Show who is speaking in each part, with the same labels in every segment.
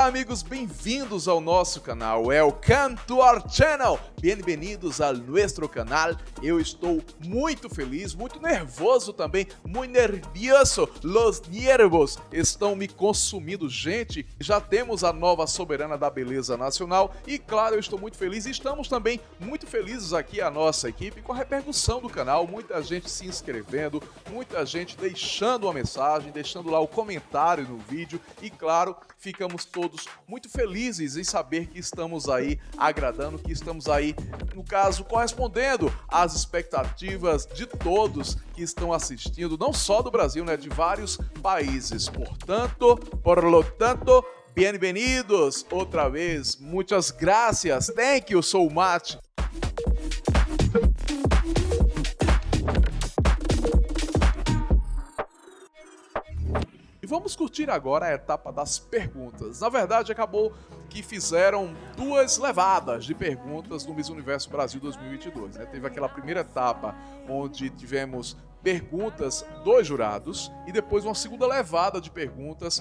Speaker 1: Amigos, bem-vindos ao nosso canal. Welcome to our channel. Bem-vindos ao nosso canal. Eu estou muito feliz, muito nervoso também, muito nervioso. Los nervos estão me consumindo. Gente, já temos a nova soberana da beleza nacional e, claro, eu estou muito feliz. E estamos também muito felizes aqui, a nossa equipe, com a repercussão do canal. Muita gente se inscrevendo, muita gente deixando uma mensagem, deixando lá o comentário no vídeo e, claro, ficamos todos muito felizes em saber que estamos aí agradando, que estamos aí, no caso, correspondendo às expectativas de todos que estão assistindo, não só do Brasil, né, de vários países. Por lo tanto, bem-vindos outra vez. Muitas gracias. Thank you so much. Vamos curtir agora a etapa das perguntas. Na verdade, acabou que fizeram duas levadas de perguntas no Miss Universo Brasil 2022. Né? Teve aquela primeira etapa onde tivemos perguntas dos jurados e depois uma segunda levada de perguntas,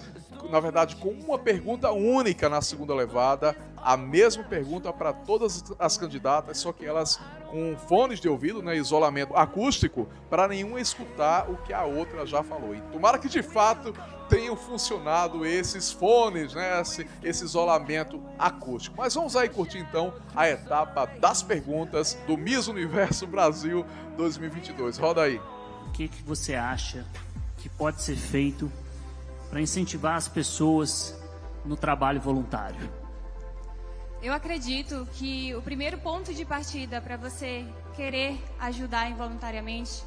Speaker 1: na verdade com uma pergunta única na segunda levada, a mesma pergunta para todas as candidatas, só que elas com fones de ouvido, né, isolamento acústico, para nenhuma escutar o que a outra já falou. E tomara que de fato tenham funcionado esses fones, né, esse isolamento acústico. Mas vamos aí curtir então a etapa das perguntas do Miss Universo Brasil 2022. Roda aí.
Speaker 2: O que você acha que pode ser feito para incentivar as pessoas no trabalho voluntário?
Speaker 3: Eu acredito que o primeiro ponto de partida para você querer ajudar involuntariamente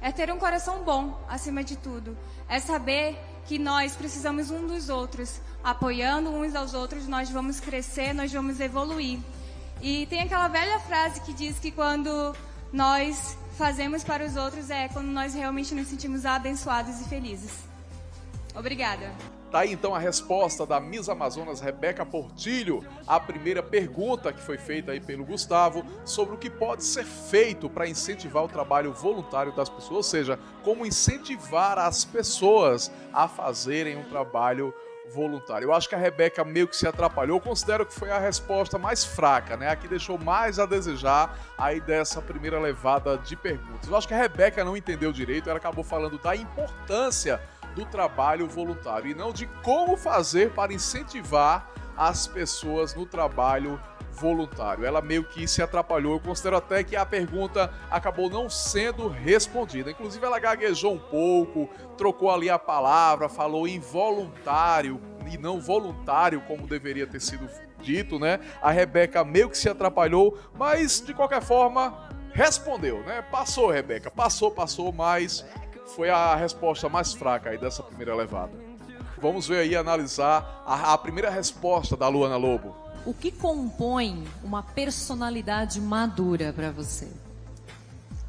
Speaker 3: é ter um coração bom, acima de tudo. É saber que nós precisamos um dos outros, apoiando uns aos outros, nós vamos crescer, nós vamos evoluir. E tem aquela velha frase que diz que quando nós fazemos para os outros é quando nós realmente nos sentimos abençoados e felizes. Obrigada.
Speaker 1: Tá aí então a resposta da Miss Amazonas Rebeca Portilho, a primeira pergunta que foi feita aí pelo Gustavo sobre o que pode ser feito para incentivar o trabalho voluntário das pessoas, ou seja, como incentivar as pessoas a fazerem um trabalho voluntário. Eu acho que a Rebeca meio que se atrapalhou, considero que foi a resposta mais fraca, né? A que deixou mais a desejar aí dessa primeira levada de perguntas. Eu acho que a Rebeca não entendeu direito, ela acabou falando da importância do trabalho voluntário e não de como fazer para incentivar as pessoas no trabalho voluntário. Ela meio que se atrapalhou. Eu considero até que a pergunta acabou não sendo respondida. Inclusive ela gaguejou um pouco, trocou ali a palavra, falou involuntário e não voluntário como deveria ter sido dito, né? A Rebeca meio que se atrapalhou, mas de qualquer forma respondeu, né? Passou, Rebeca, passou, mas foi a resposta mais fraca aí dessa primeira levada. Vamos ver aí, analisar a primeira resposta da Luana Lobo.
Speaker 4: O que compõe uma personalidade madura para você?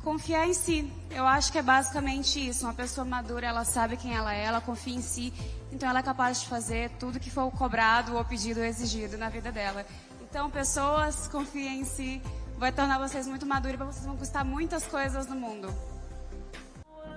Speaker 3: Confiar em si. Eu acho que é basicamente isso. Uma pessoa madura, ela sabe quem ela confia em si, então ela é capaz de fazer tudo que for cobrado ou pedido ou exigido na vida dela. Então, pessoas, confiem em si, vai tornar vocês muito maduros e vocês vão conquistar muitas coisas no mundo.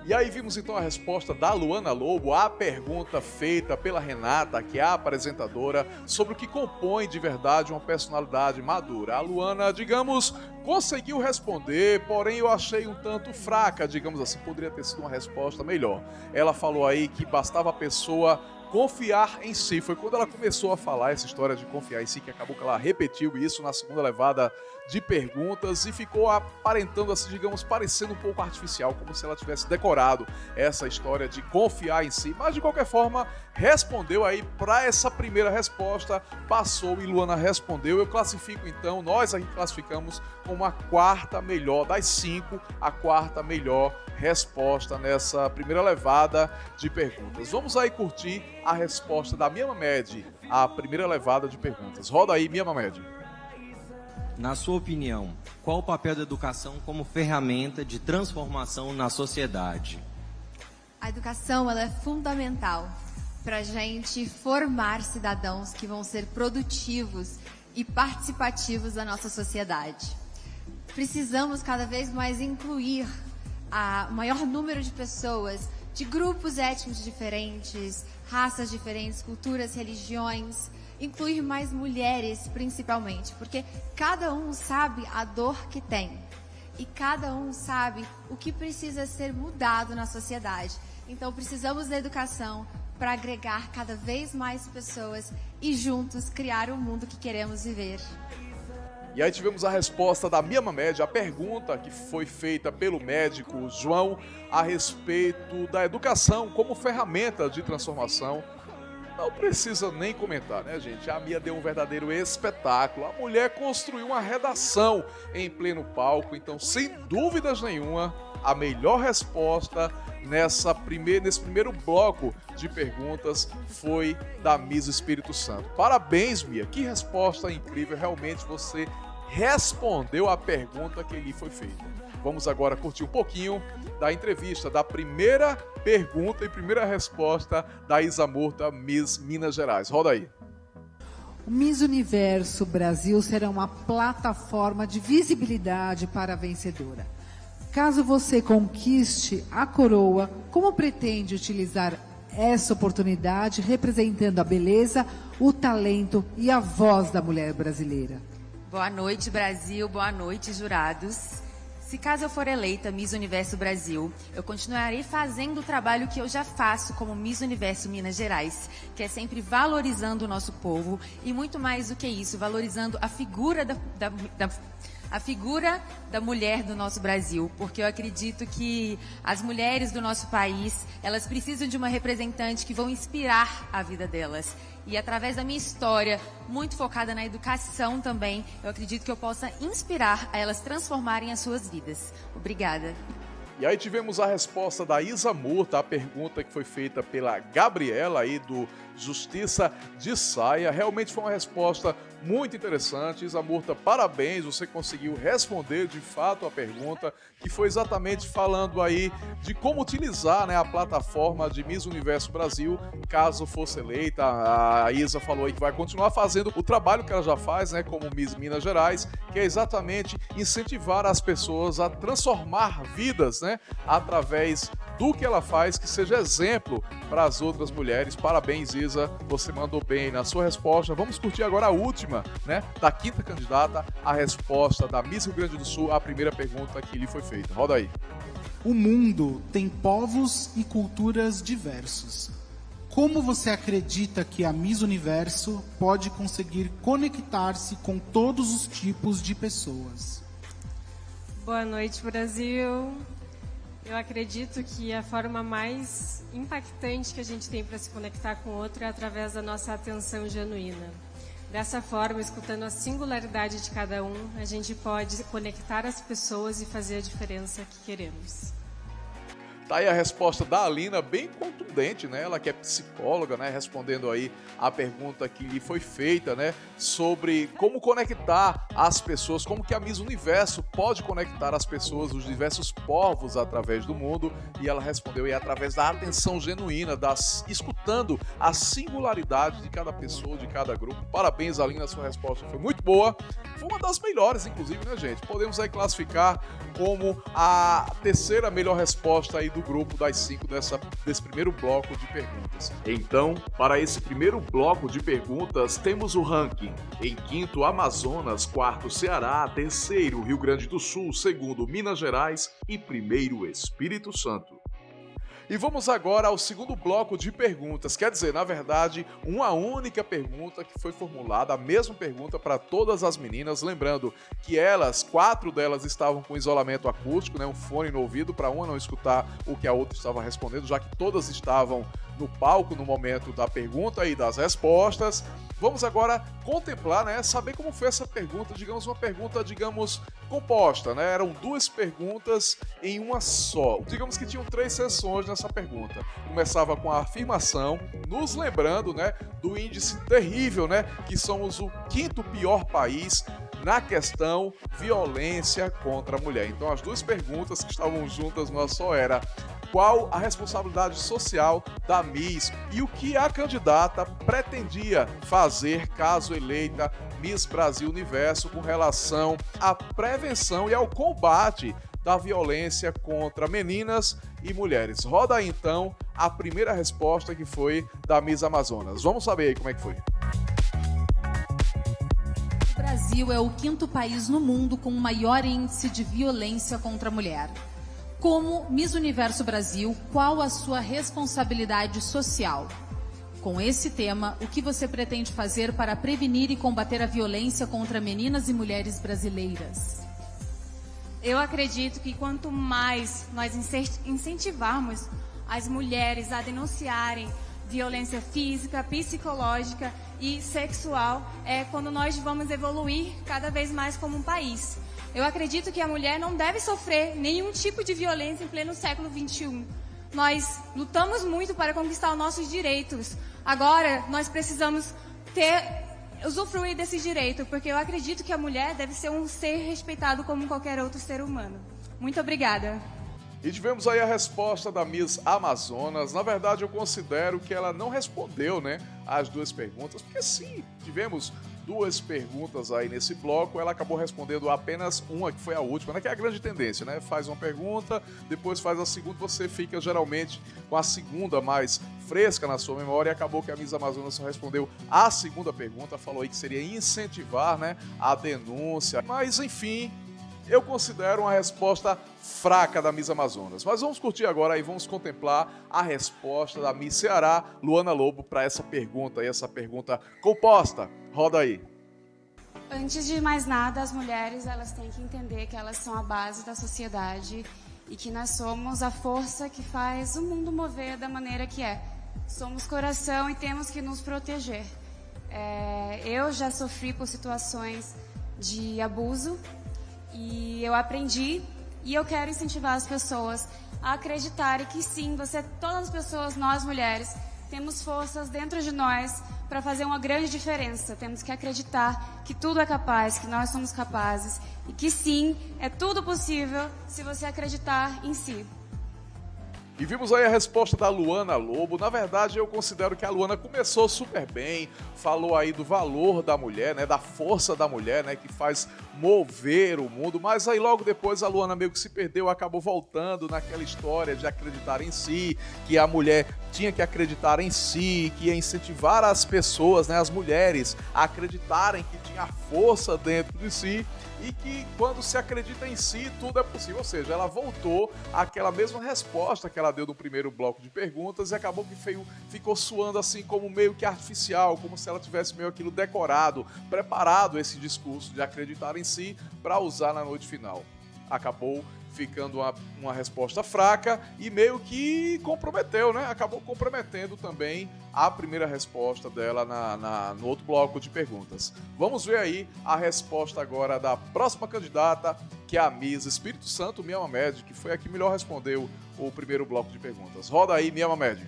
Speaker 1: E aí vimos então a resposta da Luana Lobo à pergunta feita pela Renata, que é a apresentadora, sobre o que compõe de verdade uma personalidade madura. A Luana, digamos, conseguiu responder, porém eu achei um tanto fraca, digamos assim, poderia ter sido uma resposta melhor. Ela falou aí que bastava a pessoa confiar em si. Foi quando ela começou a falar essa história de confiar em si que acabou que ela repetiu isso na segunda levada de perguntas e ficou aparentando assim, digamos, parecendo um pouco artificial, como se ela tivesse decorado essa história de confiar em si. Mas de qualquer forma, respondeu aí para essa primeira resposta, passou e Luana respondeu. Eu classifico então, nós aqui classificamos como a quarta melhor das 5, a quarta melhor resposta nessa primeira levada de perguntas. Vamos aí curtir a resposta da Mia Mamed, a primeira levada de perguntas. Roda aí, Mia Mamed.
Speaker 5: Na sua opinião, qual o papel da educação como ferramenta de transformação na sociedade?
Speaker 6: A educação ela é fundamental para a gente formar cidadãos que vão ser produtivos e participativos da nossa sociedade. Precisamos cada vez mais incluir o maior número de pessoas, de grupos étnicos diferentes, raças diferentes, culturas, religiões, incluir mais mulheres, principalmente, porque cada um sabe a dor que tem e cada um sabe o que precisa ser mudado na sociedade. Então, precisamos da educação para agregar cada vez mais pessoas e juntos criar o mundo que queremos viver.
Speaker 1: E aí tivemos a resposta da Mia Mamed, a pergunta que foi feita pelo médico João a respeito da educação como ferramenta de transformação. Não precisa nem comentar, né, gente? A Mia deu um verdadeiro espetáculo. A mulher construiu uma redação em pleno palco, então, sem dúvidas nenhuma, a melhor resposta nesse primeiro bloco de perguntas foi da Miss Espírito Santo. Parabéns, Mia, que resposta incrível, realmente você respondeu a pergunta que lhe foi feita. Vamos agora curtir um pouquinho da entrevista, da primeira pergunta e primeira resposta da Isa Murta, Miss Minas Gerais. Roda aí.
Speaker 7: O Miss Universo Brasil será uma plataforma de visibilidade para a vencedora. Caso você conquiste a coroa, como pretende utilizar essa oportunidade representando a beleza, o talento e a voz da mulher brasileira?
Speaker 8: Boa noite, Brasil. Boa noite, jurados. Se caso eu for eleita Miss Universo Brasil, eu continuarei fazendo o trabalho que eu já faço como Miss Universo Minas Gerais, que é sempre valorizando o nosso povo e muito mais do que isso, valorizando a figura a figura da mulher do nosso Brasil, porque eu acredito que as mulheres do nosso país, elas precisam de uma representante que vão inspirar a vida delas. E através da minha história, muito focada na educação também, eu acredito que eu possa inspirar a elas transformarem as suas vidas. Obrigada.
Speaker 1: E aí tivemos a resposta da Isa Murta, a pergunta que foi feita pela Gabriela aí do Justiça de Saia. Realmente foi uma resposta muito interessante. Isa Murta, parabéns, você conseguiu responder de fato a pergunta, que foi exatamente falando aí de como utilizar, né, a plataforma de Miss Universo Brasil, caso fosse eleita. A Isa falou aí que vai continuar fazendo o trabalho que ela já faz, né, como Miss Minas Gerais, que é exatamente incentivar as pessoas a transformar vidas, né, através do que ela faz, que seja exemplo para as outras mulheres. Parabéns, Isa, você mandou bem na sua resposta. Vamos curtir agora a última, né, da quinta candidata, a resposta da Miss Rio Grande do Sul, a primeira pergunta que lhe foi feita. Roda aí.
Speaker 9: O mundo tem povos e culturas diversos. Como você acredita que a Miss Universo pode conseguir conectar-se com todos os tipos de pessoas?
Speaker 10: Boa noite, Brasil. Eu acredito que a forma mais impactante que a gente tem para se conectar com o outro é através da nossa atenção genuína. Dessa forma, escutando a singularidade de cada um, a gente pode conectar as pessoas e fazer a diferença que queremos.
Speaker 1: Tá aí a resposta da Alina, bem contundente, né? Ela que é psicóloga, né? Respondendo aí a pergunta que lhe foi feita, né? Sobre como conectar as pessoas, como que a Miss Universo pode conectar as pessoas, os diversos povos através do mundo. E ela respondeu aí através da atenção genuína, escutando a singularidade de cada pessoa, de cada grupo. Parabéns, Alina, a sua resposta foi muito boa. Foi uma das melhores, inclusive, né, gente? Podemos aí classificar como a terceira melhor resposta aí do grupo das 5 desse primeiro bloco de perguntas. Então, para esse primeiro bloco de perguntas, temos o ranking. Em quinto, Amazonas, quarto, Ceará, terceiro, Rio Grande do Sul, segundo, Minas Gerais e primeiro, Espírito Santo. E vamos agora ao segundo bloco de perguntas. Quer dizer, na verdade, uma única pergunta que foi formulada, a mesma pergunta para todas as meninas. Lembrando que elas, 4 delas estavam com isolamento acústico, né, um fone no ouvido para uma não escutar o que a outra estava respondendo, já que todas estavam no palco no momento da pergunta e das respostas. Vamos agora contemplar, né, saber como foi essa pergunta, uma pergunta, composta, né? Eram 2 perguntas em uma só. Digamos que tinham 3 sessões nessa pergunta. Começava com a afirmação, nos lembrando, né, do índice terrível, né, que somos o 5º pior país na questão violência contra a mulher. Então, as 2 perguntas que estavam juntas numa só era: qual a responsabilidade social da Miss e o que a candidata pretendia fazer caso eleita Miss Brasil Universo com relação à prevenção e ao combate da violência contra meninas e mulheres. Roda aí então a primeira resposta, que foi da Miss Amazonas. Vamos saber aí como é que foi.
Speaker 4: Brasil é o 5º país no mundo com o maior índice de violência contra a mulher. Como Miss Universo Brasil, qual a sua responsabilidade social? Com esse tema, o que você pretende fazer para prevenir e combater a violência contra meninas e mulheres brasileiras?
Speaker 3: Eu acredito que quanto mais nós incentivarmos as mulheres a denunciarem violência física, psicológica e sexual, é quando nós vamos evoluir cada vez mais como um país. Eu acredito que a mulher não deve sofrer nenhum tipo de violência em pleno século XXI. Nós lutamos muito para conquistar os nossos direitos. Agora, nós precisamos usufruir desse direito, porque eu acredito que a mulher deve ser um ser respeitado como qualquer outro ser humano. Muito obrigada.
Speaker 1: E tivemos aí a resposta da Miss Amazonas. Na verdade, eu considero que ela não respondeu, né, as duas perguntas, porque sim, tivemos duas perguntas aí nesse bloco, ela acabou respondendo apenas uma, que foi a última, né, que é a grande tendência, né? Faz uma pergunta, depois faz a segunda, você fica geralmente com a segunda mais fresca na sua memória, e acabou que a Miss Amazonas só respondeu a segunda pergunta, falou aí que seria incentivar, né, a denúncia, mas enfim, eu considero uma resposta fraca da Miss Amazonas. Mas vamos curtir agora e vamos contemplar a resposta da Miss Ceará, Luana Lobo, para essa pergunta, e essa pergunta composta. Roda aí.
Speaker 11: Antes de mais nada, as mulheres elas têm que entender que elas são a base da sociedade e que nós somos a força que faz o mundo mover da maneira que é. Somos coração e temos que nos proteger. Eu já sofri por situações de abuso e eu aprendi e eu quero incentivar as pessoas a acreditarem que sim, todas as pessoas, nós mulheres, temos forças dentro de nós para fazer uma grande diferença. Temos que acreditar que tudo é capaz, que nós somos capazes e que sim, é tudo possível se você acreditar em si.
Speaker 1: E vimos aí a resposta da Luana Lobo. Na verdade, eu considero que a Luana começou super bem, falou aí do valor da mulher, né, da força da mulher, né, que faz mover o mundo, mas aí logo depois a Luana meio que se perdeu, acabou voltando naquela história de acreditar em si, que a mulher tinha que acreditar em si, que ia incentivar as pessoas, né, as mulheres, a acreditarem que tinha força dentro de si, e que quando se acredita em si, tudo é possível. Ou seja, ela voltou àquela mesma resposta que ela deu no primeiro bloco de perguntas e acabou que ficou soando assim como meio que artificial, como se ela tivesse meio aquilo decorado, preparado esse discurso de acreditar em si para usar na noite final. Acabou ficando uma resposta fraca e meio que comprometeu, né? Acabou comprometendo também a primeira resposta dela no outro bloco de perguntas. Vamos ver aí a resposta agora da próxima candidata, que é a Miss Espírito Santo, Mia Mamed, que foi a que melhor respondeu o primeiro bloco de perguntas. Roda aí, Mia Mamed.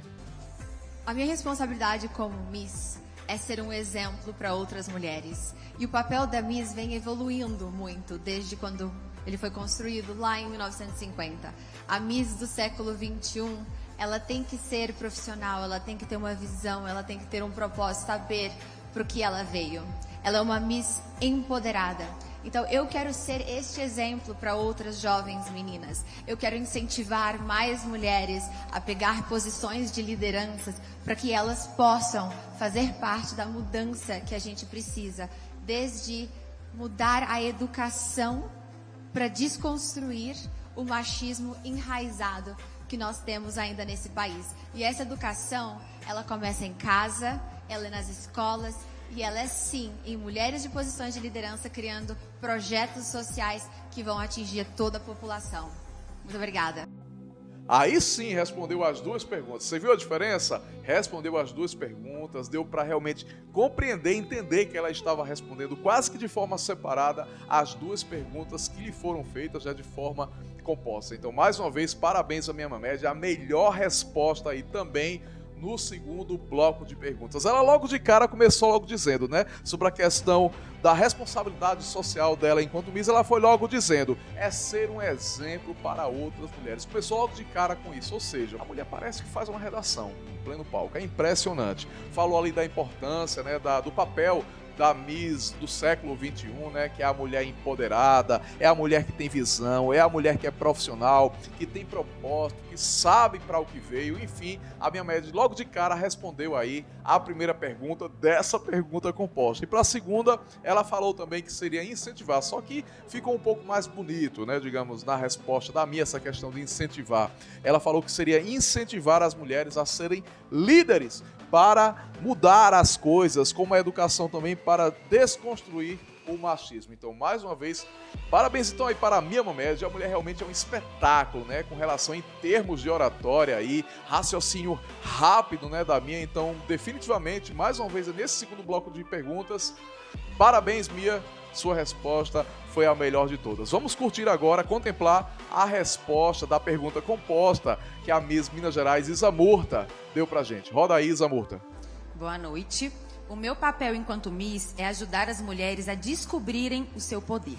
Speaker 6: A minha responsabilidade como Miss é ser um exemplo para outras mulheres. E o papel da Miss vem evoluindo muito desde quando ele foi construído lá em 1950. A Miss do século XXI, ela tem que ser profissional, ela tem que ter uma visão, ela tem que ter um propósito, saber para o que ela veio. Ela é uma Miss empoderada. Então, eu quero ser este exemplo para outras jovens meninas. Eu quero incentivar mais mulheres a pegar posições de lideranças para que elas possam fazer parte da mudança que a gente precisa. Desde mudar a educação para desconstruir o machismo enraizado que nós temos ainda nesse país. E essa educação, ela começa em casa, ela é nas escolas, e ela é sim em mulheres de posições de liderança, criando projetos sociais que vão atingir toda a população. Muito obrigada.
Speaker 1: Aí sim respondeu as duas perguntas. Você viu a diferença? Respondeu as duas perguntas, deu para realmente compreender, entender que ela estava respondendo quase que de forma separada as duas perguntas que lhe foram feitas já de forma composta. Então, mais uma vez, parabéns à Mia Mamed, a melhor resposta aí também no segundo bloco de perguntas. Ela logo de cara começou logo dizendo, né, sobre a questão da responsabilidade social dela enquanto Miss, ela foi logo dizendo, é ser um exemplo para outras mulheres. Começou logo de cara com isso, ou seja, a mulher parece que faz uma redação em pleno palco, é impressionante. Falou ali da importância, né, do papel da Miss do século XXI, né? Que é a mulher empoderada, é a mulher que tem visão, é a mulher que é profissional, que tem propósito, que sabe para o que veio. Enfim, a minha média logo de cara respondeu aí a primeira pergunta dessa pergunta composta. E para a segunda, ela falou também que seria incentivar, só que ficou um pouco mais bonito, né? Digamos, na resposta da minha, essa questão de incentivar. Ela falou que seria incentivar as mulheres a serem líderes para mudar as coisas, como a educação também para desconstruir o machismo. Então, mais uma vez, parabéns então aí para a Mia Mohamed. A mulher realmente é um espetáculo, né, com relação em termos de oratória aí, raciocínio rápido, né, da Mia. Então, definitivamente, mais uma vez, nesse segundo bloco de perguntas, parabéns, Mia. Sua resposta foi a melhor de todas. Vamos curtir agora, contemplar a resposta da pergunta composta que a Miss Minas Gerais, Isa Murta, deu pra gente. Roda aí, Isa Murta.
Speaker 8: Boa noite. O meu papel enquanto Miss é ajudar as mulheres a descobrirem o seu poder.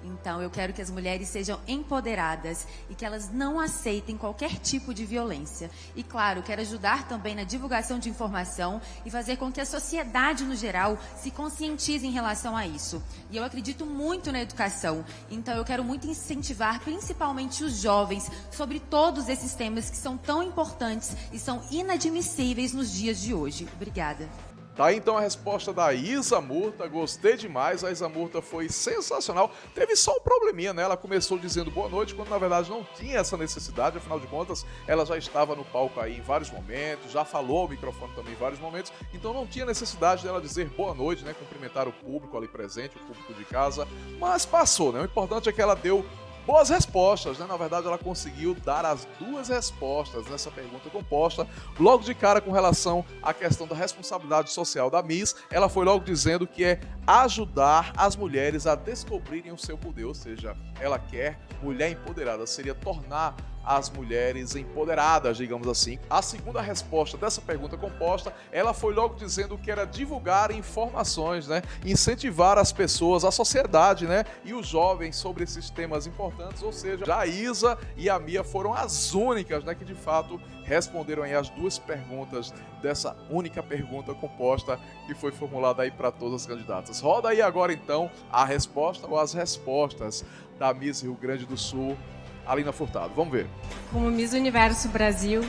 Speaker 8: Então, eu quero que as mulheres sejam empoderadas e que elas não aceitem qualquer tipo de violência. E, claro, quero ajudar também na divulgação de informação e fazer com que a sociedade, no geral, se conscientize em relação a isso. E eu acredito muito na educação. Então, eu quero muito incentivar, principalmente os jovens, sobre todos esses temas que são tão importantes e são inadmissíveis nos dias de hoje. Obrigada.
Speaker 1: Tá aí então a resposta da Isa Murta, gostei demais, a Isa Murta foi sensacional. Teve só um probleminha, né? Ela começou dizendo boa noite, quando na verdade não tinha essa necessidade, afinal de contas, ela já estava no palco aí em vários momentos, já falou ao microfone também em vários momentos, então não tinha necessidade dela dizer boa noite, né? Cumprimentar o público ali presente, o público de casa, mas passou, né? O importante é que ela deu boas respostas, né? Na verdade, ela conseguiu dar as duas respostas nessa pergunta composta. Logo de cara, com relação à questão da responsabilidade social da Miss, ela foi logo dizendo que é ajudar as mulheres a descobrirem o seu poder, ou seja, ela quer mulher empoderada, seria tornar as mulheres empoderadas, digamos assim. A segunda resposta dessa pergunta composta, ela foi logo dizendo que era divulgar informações, né? Incentivar as pessoas, a sociedade, né? E os jovens sobre esses temas importantes, ou seja, a Isa e a Mia foram as únicas, né, que de fato responderam aí as duas perguntas dessa única pergunta composta que foi formulada aí para todas as candidatas. Roda aí agora então a resposta ou as respostas da Miss Rio Grande do Sul, Alina Furtado. Vamos ver.
Speaker 10: Como Miss Universo Brasil,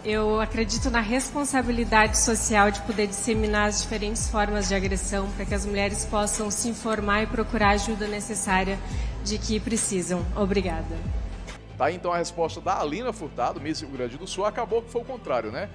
Speaker 10: eu acredito na responsabilidade social de poder disseminar as diferentes formas de agressão para que as mulheres possam se informar e procurar a ajuda necessária de que precisam. Obrigada.
Speaker 1: Tá aí então a resposta da Alina Furtado, Miss Rio Grande do Sul. Acabou que foi o contrário, né?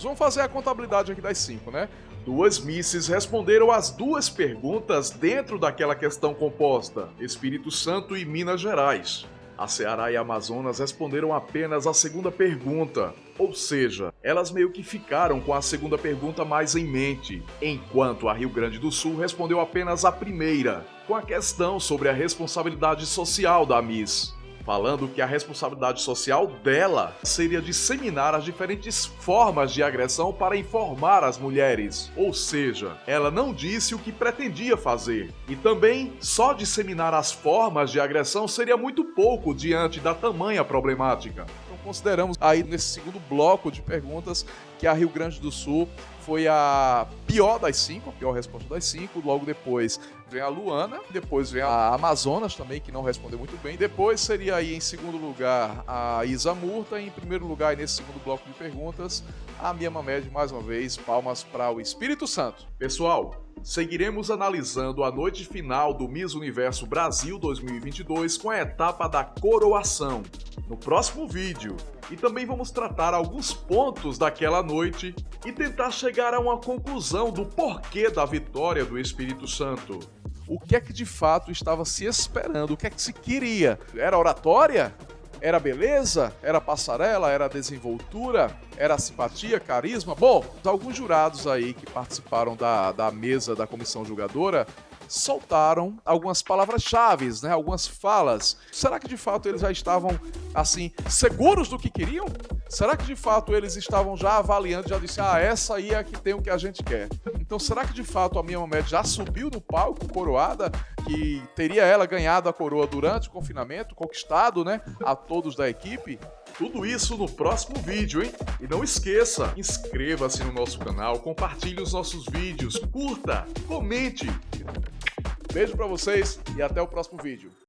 Speaker 1: Vamos fazer a contabilidade aqui das 5, né? 2 misses responderam as 2 perguntas dentro daquela questão composta, Espírito Santo e Minas Gerais. A Ceará e a Amazonas responderam apenas a segunda pergunta, ou seja, elas meio que ficaram com a segunda pergunta mais em mente, enquanto a Rio Grande do Sul respondeu apenas a primeira, com a questão sobre a responsabilidade social da Miss, falando que a responsabilidade social dela seria disseminar as diferentes formas de agressão para informar as mulheres. Ou seja, ela não disse o que pretendia fazer. E também, só disseminar as formas de agressão seria muito pouco diante da tamanha problemática. Então consideramos aí nesse segundo bloco de perguntas que a Rio Grande do Sul foi a pior das 5, a pior resposta das 5. Logo depois vem a Luana, depois vem a Amazonas também, que não respondeu muito bem. Depois seria aí em segundo lugar a Isa Murta, e em primeiro lugar nesse segundo bloco de perguntas, a Mia Mohamed, mais uma vez, palmas para o Espírito Santo. Pessoal, seguiremos analisando a noite final do Miss Universo Brasil 2022 com a etapa da coroação no próximo vídeo. E também vamos tratar alguns pontos daquela noite e tentar chegar a uma conclusão do porquê da vitória do Espírito Santo. O que é que de fato estava se esperando? O que é que se queria? Era oratória? Era beleza? Era passarela? Era desenvoltura? Era simpatia, carisma? Bom, alguns jurados aí que participaram da mesa da comissão julgadora soltaram algumas palavras-chave, né? Algumas falas. Será que de fato eles já estavam, assim, seguros do que queriam? Será que de fato eles estavam já avaliando, já disse, essa aí é a que tem o que a gente quer? Então será que de fato a Mia Mohamed já subiu no palco coroada, que teria ela ganhado a coroa durante o confinamento, conquistado, né, a todos da equipe? Tudo isso no próximo vídeo, hein? E não esqueça, inscreva-se no nosso canal, compartilhe os nossos vídeos, curta, comente. Beijo pra vocês e até o próximo vídeo.